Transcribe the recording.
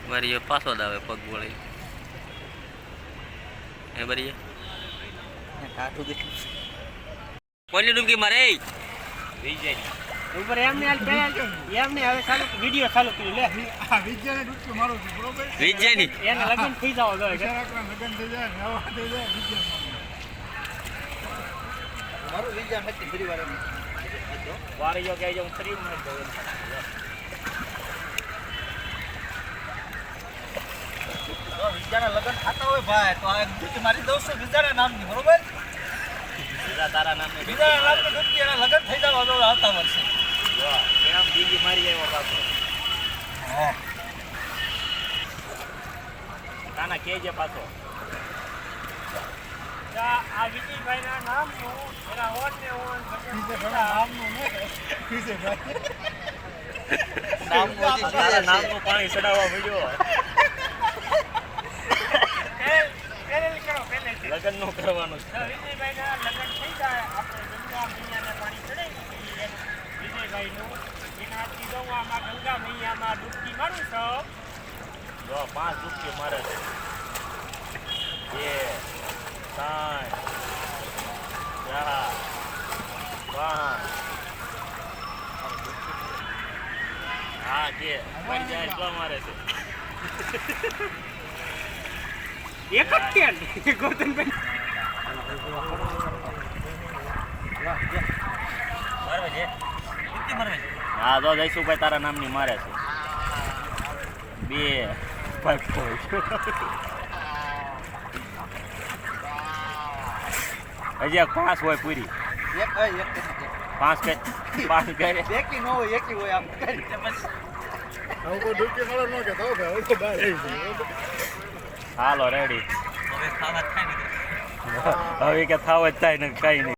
મારી પાછો જ આવે પગ વળી એ બરી કોની ડૂબકી મારે વિજય ઉપર એમને હાલ પહેલા એમને હવે ચાલુ વિડિયો ચાલુ કરી લે આ વિજયને ડૂબકી મારો છું બરોબર વિજયની એને લગન થઈ જાવ દો લગન થઈ જાય નવા થઈ જાય વિજય મારું વિજય નથી ફરી વાર વારીઓ કે હું ફરી માં દઉં વિજયના લગન થતા હોય ભાઈ તો આ ડૂબકી મારી દઉં છું વિજયના નામની બરોબર બીજા તારા નામે વિજયના નામની ડૂબકી એના લગન થઈ જવા દો આવતા વર્ષે એમ બીજી મારી આવ્યો પાછો કાના કેજે પાછો આ વિજયભાઈના નામનું એના ઓન ને ઓન નામનું ને વિજયભાઈ નામનું પાણી ચડાવવા મળ્યો લગ્ન નું કરવાનું વિજયભાઈના લગ્ન થઈ જાય આપણે ગંગા મૈયાને પાણી ચડાવી વિજયભાઈનું એના હાથથી દઉં આમાં ગંગા મૈયામાં ડૂબકી મારું છું જો 5 ડૂબકી મારે છે 2 3 4 5 હા કે મરી જાય એટલા મારે છે એક જ તેલ ગોતનભાઈ હા તો જઈશુભાઈ તારા નામની મારે છે 2 હજી 5 હોય પૂરી એક હોય એક 5 કરે એકી ન હોય એકી હોય આમ કરી બસ હું કોઈ ડૂબકી મારો ન કે તો ભાઈ તો બહાર આવી છે હાલો રેડી હવે ખાવા થાય ને હવે કે થાવ જ થાય ને કઈ નહીં